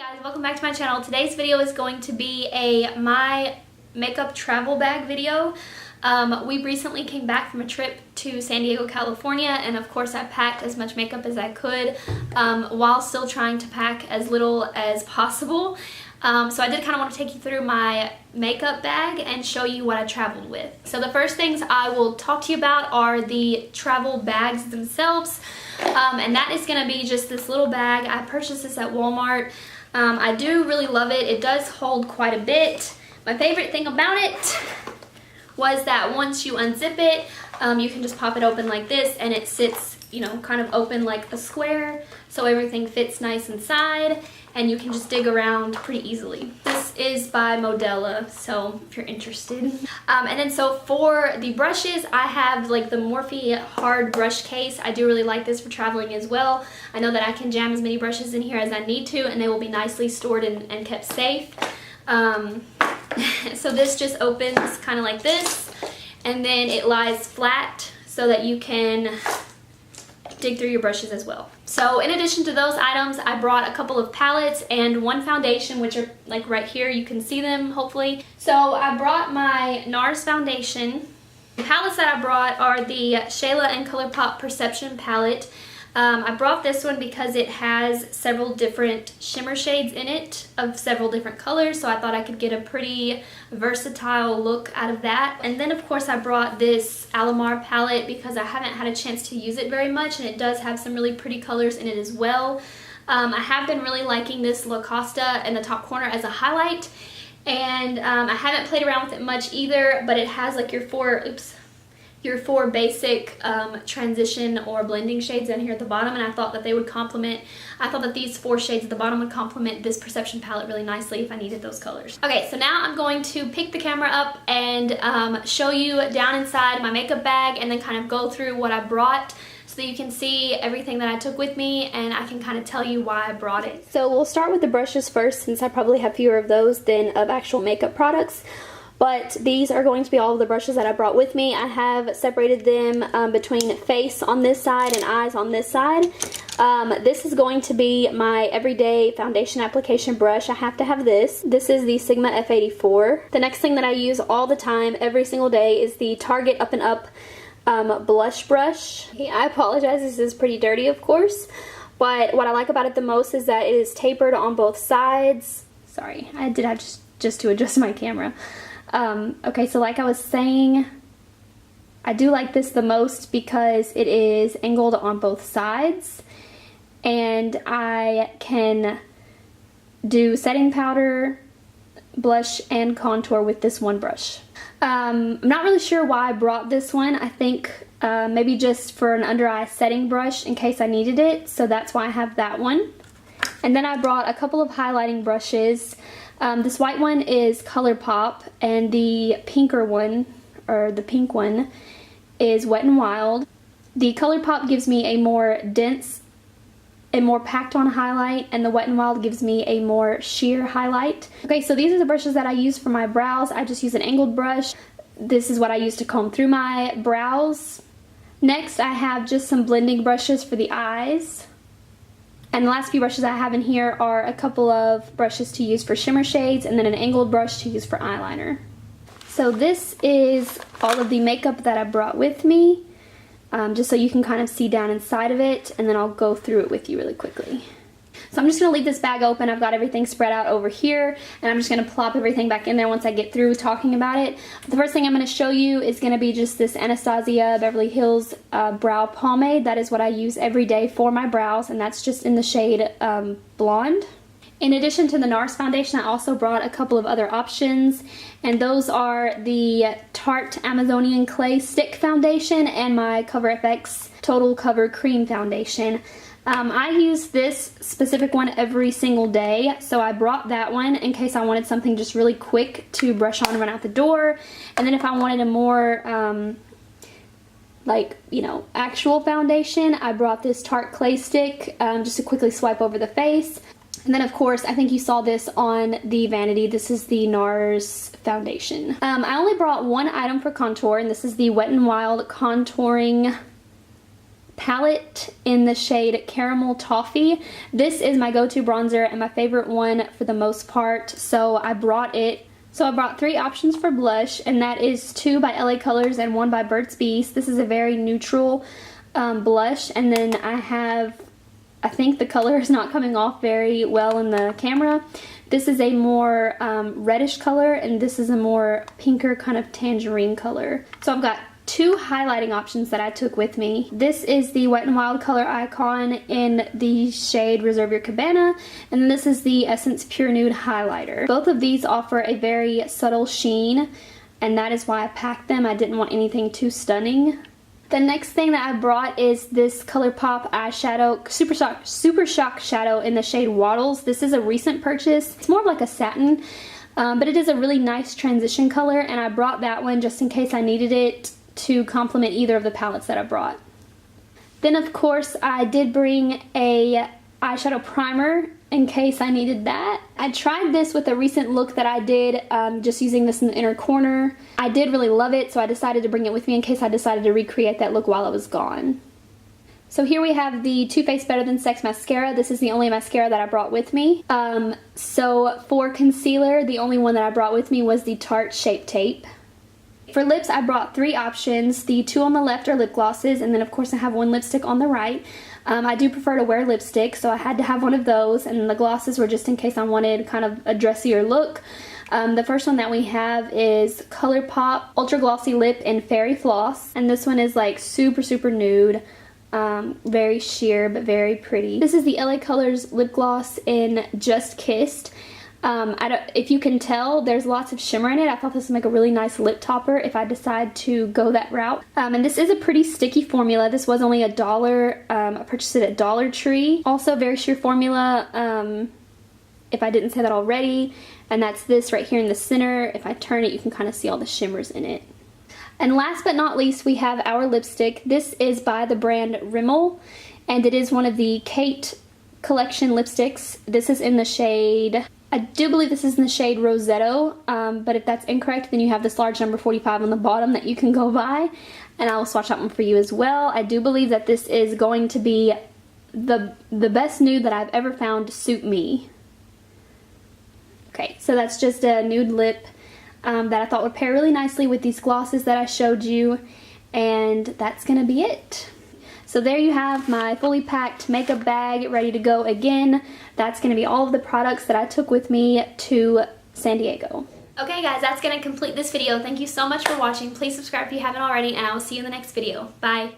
Guys, welcome back to my channel. Today's video is going to be a my makeup travel bag video. We recently came back from a trip to San Diego, California, and of course I packed as much makeup as I could while still trying to pack as little as possible. So I did kind of want to take you through my makeup bag and show you what I traveled with. So the first things I will talk to you about are the travel bags themselves. And that is going to be just this little bag. I purchased this at Walmart. I do really love it. It does hold quite a bit. My favorite thing about it was that once you unzip it, you can just pop it open like this and it sits, you know, kind of open like a square, so everything fits nice inside and you can just dig around pretty easily. This is by Modella, so if you're interested. And then so for the brushes, I have like the Morphe hard brush case. I do really like this for traveling as well. I know that I can jam as many brushes in here as I need to and they will be nicely stored and kept safe. So this just opens kind of like this and then it lies flat so that you can dig through your brushes as well. So in addition to those items, I brought a couple of palettes and one foundation, which are like right here. You can see them hopefully. So I brought my NARS foundation. The palettes that I brought are the Shayla and Colourpop Perception palette. I brought this one because it has several different shimmer shades in it of several different colors, so I thought I could get a pretty versatile look out of that. And then of course I brought this Alamar palette because I haven't had a chance to use it very much and it does have some really pretty colors in it as well. I have been really liking this La Costa in the top corner as a highlight, and I haven't played around with it much either, but it has like your four basic transition or blending shades down here at the bottom, and I thought that they would complement, I thought that these four shades at the bottom would complement this Perception palette really nicely if I needed those colors. Okay, so now I'm going to pick the camera up and show you down inside my makeup bag and then kind of go through what I brought so that you can see everything that I took with me and I can kind of tell you why I brought it. So we'll start with the brushes first, since I probably have fewer of those than of actual makeup products. But these are going to be all of the brushes that I brought with me. I have separated them between face on this side and eyes on this side. This is going to be my everyday foundation application brush. I have to have this. This is the Sigma F84. The next thing that I use all the time, every single day, is the Target Up and Up blush brush. I apologize, this is pretty dirty of course. But what I like about it the most is that it is tapered on both sides. Sorry, I did have just to adjust my camera. Okay, so like I was saying, I do like this the most because it is angled on both sides and I can do setting powder, blush, and contour with this one brush. I'm not really sure why I brought this one. I think maybe just for an under eye setting brush in case I needed it, so that's why I have that one. And then I brought a couple of highlighting brushes. This white one is Colourpop, and the pinker one, or the pink one, is Wet n Wild. The Colourpop gives me a more dense and more packed on highlight, and the Wet n Wild gives me a more sheer highlight. Okay, so these are the brushes that I use for my brows. I just use an angled brush. This is what I use to comb through my brows. Next, I have just some blending brushes for the eyes. And the last few brushes I have in here are a couple of brushes to use for shimmer shades and then an angled brush to use for eyeliner. So this is all of the makeup that I brought with me, just so you can kind of see down inside of it, and then I'll go through it with you really quickly. So I'm just going to leave this bag open. I've got everything spread out over here, and I'm just going to plop everything back in there once I get through talking about it. But the first thing I'm going to show you is going to be just this Anastasia Beverly Hills brow pomade. That is what I use every day for my brows, and that's just in the shade Blonde. In addition to the NARS foundation, I also brought a couple of other options, and those are the Tarte Amazonian Clay Stick Foundation and my Cover FX Total Cover Cream Foundation. I use this specific one every single day, so I brought that one in case I wanted something just really quick to brush on and run out the door. And then if I wanted a more, like, you know, actual foundation, I brought this Tarte Clay Stick just to quickly swipe over the face. And then of course, I think you saw this on the vanity, this is the NARS foundation. I only brought one item for contour, and this is the Wet n Wild Contouring palette in the shade Caramel Toffee. This is my go-to bronzer and my favorite one for the most part, so I brought it. So I brought 3 options for blush, and that is 2 by LA Colors and 1 by Burt's Bees. This is a very neutral blush, and then I think the color is not coming off very well in the camera. This is a more reddish color, and this is a more pinker kind of tangerine color. So I've got 2 highlighting options that I took with me. This is the Wet n Wild Color Icon in the shade Reserve Your Cabana, and then this is the Essence Pure Nude Highlighter. Both of these offer a very subtle sheen, and that is why I packed them. I didn't want anything too stunning. The next thing that I brought is this Colourpop eyeshadow, Super Shock Shadow in the shade Waddles. This is a recent purchase. It's more of like a satin, but it is a really nice transition color, and I brought that one just in case I needed it to complement either of the palettes that I brought. Then of course I did bring a eyeshadow primer in case I needed that. I tried this with a recent look that I did, just using this in the inner corner. I did really love it, so I decided to bring it with me in case I decided to recreate that look while I was gone. So here we have the Too Faced Better Than Sex mascara. This is the only mascara that I brought with me. So for concealer, the only one that I brought with me was the Tarte Shape Tape. For lips, I brought 3 options. The 2 on the left are lip glosses, and then of course I have 1 lipstick on the right. I do prefer to wear lipstick, so I had to have one of those, and the glosses were just in case I wanted kind of a dressier look. The first one that we have is Colourpop Ultra Glossy Lip in Fairy Floss, and this one is like super nude, very sheer but very pretty. This is the LA Colors lip gloss in Just Kissed. If you can tell, there's lots of shimmer in it. I thought this would make a really nice lip topper if I decide to go that route. And this is a pretty sticky formula. This was only $1. I purchased it at Dollar Tree. Also very sheer formula, if I didn't say that already. And that's this right here in the center. If I turn it, you can kind of see all the shimmers in it. And last but not least, we have our lipstick. This is by the brand Rimmel, and it is one of the Kate collection lipsticks. This is in the shade, I do believe this is in the shade Rosetto, but if that's incorrect, then you have this large number 45 on the bottom that you can go buy, and I will swatch that one for you as well. I do believe that this is going to be the best nude that I've ever found to suit me. Okay, so that's just a nude lip that I thought would pair really nicely with these glosses that I showed you, and that's gonna be it. So there you have my fully packed makeup bag ready to go again. That's going to be all of the products that I took with me to San Diego. Okay guys, that's going to complete this video. Thank you so much for watching. Please subscribe if you haven't already, and I will see you in the next video. Bye.